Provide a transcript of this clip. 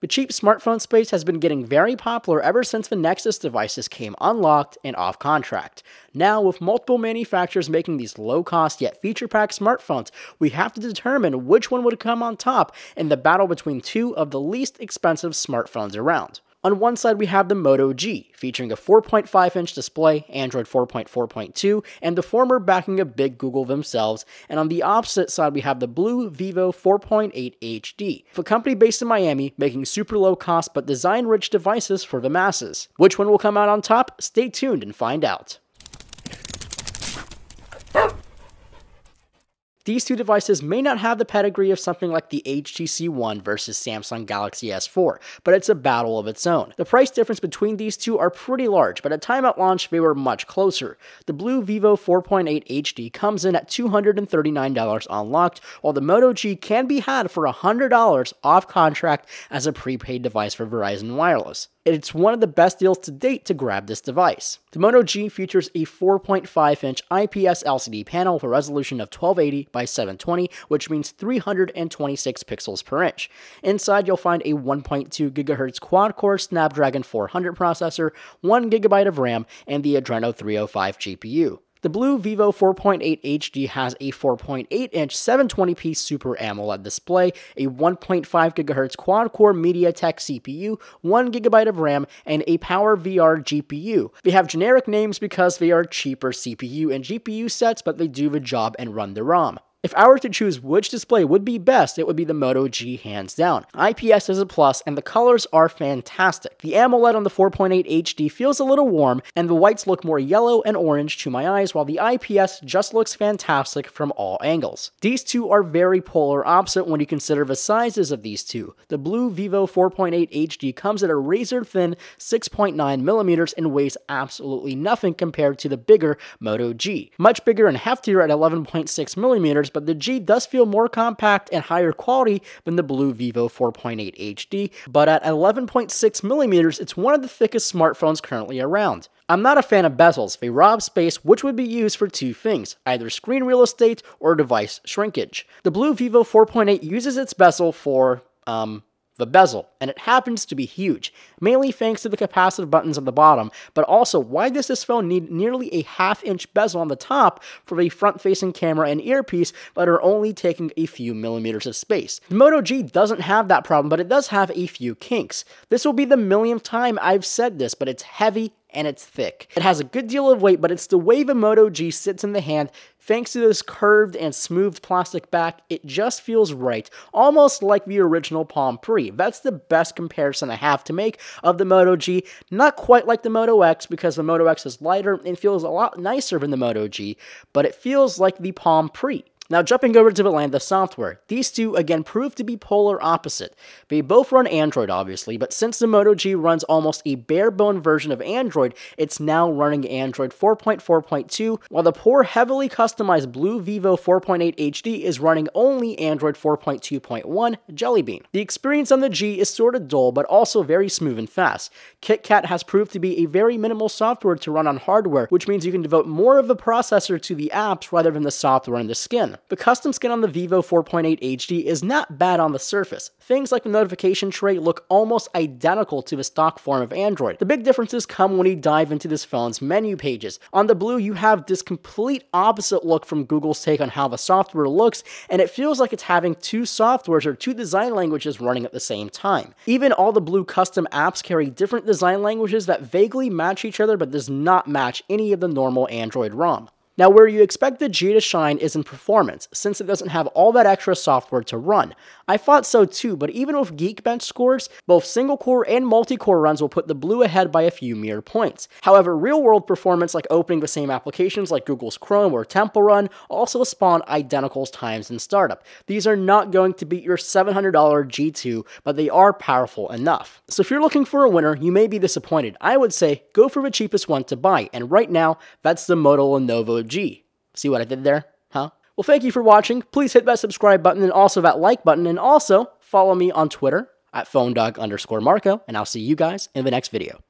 The cheap smartphone space has been getting very popular ever since the Nexus devices came unlocked and off contract. Now, with multiple manufacturers making these low-cost yet feature-packed smartphones, we have to determine which one would come on top in the battle between two of the least expensive smartphones around. On one side, we have the Moto G, featuring a 4.5-inch display, Android 4.4.2, and the former backing of big Google themselves, and on the opposite side, we have the BLU Vivo 4.8 HD, a company based in Miami making super low-cost but design-rich devices for the masses. Which one will come out on top? Stay tuned and find out. These two devices may not have the pedigree of something like the HTC One versus Samsung Galaxy S4, but it's a battle of its own. The price difference between these two are pretty large, but at time at launch they were much closer. The BLU Vivo 4.8 HD comes in at $239 unlocked, while the Moto G can be had for $100 off contract as a prepaid device for Verizon Wireless. It's one of the best deals to date to grab this device. The Moto G features a 4.5-inch IPS LCD panel with a resolution of 1280 by 720, which means 326 pixels per inch. Inside, you'll find a 1.2 GHz quad-core Snapdragon 400 processor, 1 GB of RAM, and the Adreno 305 GPU. The BLU Vivo 4.8 HD has a 4.8-inch 720p Super AMOLED display, a 1.5 GHz quad-core MediaTek CPU, 1 GB of RAM, and a PowerVR GPU. They have generic names because they are cheaper CPU and GPU sets, but they do the job and run the ROM. If I were to choose which display would be best, it would be the Moto G hands down. IPS is a plus, and the colors are fantastic. The AMOLED on the 4.8 HD feels a little warm, and the whites look more yellow and orange to my eyes, while the IPS just looks fantastic from all angles. These two are very polar opposite when you consider the sizes of these two. The BLU Vivo 4.8 HD comes at a razor-thin 6.9mm and weighs absolutely nothing compared to the bigger Moto G. Much bigger and heftier at 11.6mm, but the G does feel more compact and higher quality than the BLU Vivo 4.8 HD, but at 11.6mm, it's one of the thickest smartphones currently around. I'm not a fan of bezels. They rob space, which would be used for two things, either screen real estate or device shrinkage. The BLU Vivo 4.8 uses its bezel for, the bezel, and it happens to be huge, mainly thanks to the capacitive buttons on the bottom, but also why does this phone need nearly a half-inch bezel on the top for a front-facing camera and earpiece that are only taking a few millimeters of space? The Moto G doesn't have that problem, but it does have a few kinks. This will be the millionth time I've said this, but it's heavy and it's thick. It has a good deal of weight, but it's the way the Moto G sits in the hand. Thanks to this curved and smoothed plastic back, it just feels right, almost like the original Palm Pre. That's the best comparison I have to make of the Moto G. Not quite like the Moto X, because the Moto X is lighter and feels a lot nicer than the Moto G, but it feels like the Palm Pre. Now jumping over to the land of software, these two again prove to be polar opposite. They both run Android obviously, but since the Moto G runs almost a bare-bone version of Android, it's now running Android 4.4.2, while the poor heavily customized BLU Vivo 4.8 HD is running only Android 4.2.1 Jelly Bean. The experience on the G is sorta dull, but also very smooth and fast. KitKat has proved to be a very minimal software to run on hardware, which means you can devote more of the processor to the apps rather than the software and the skin. The custom skin on the Vivo 4.8 HD is not bad on the surface. Things like the notification tray look almost identical to the stock form of Android. The big differences come when you dive into this phone's menu pages. On the BLU, you have this complete opposite look from Google's take on how the software looks, and it feels like it's having two softwares or two design languages running at the same time. Even all the BLU custom apps carry different design languages that vaguely match each other but does not match any of the normal Android ROM. Now, where you expect the G to shine is in performance, since it doesn't have all that extra software to run. I thought so too, but even with Geekbench scores, both single-core and multi-core runs will put the BLU ahead by a few mere points. However, real-world performance like opening the same applications like Google's Chrome or Temple Run also spawn identical times in startup. These are not going to beat your $700 G2, but they are powerful enough. So if you're looking for a winner, you may be disappointed. I would say go for the cheapest one to buy, and right now, that's the Moto Lenovo G. See what I did there? Huh? Well, thank you for watching. Please hit that subscribe button and also that like button, and also follow me on Twitter at phonedog_Marco, and I'll see you guys in the next video.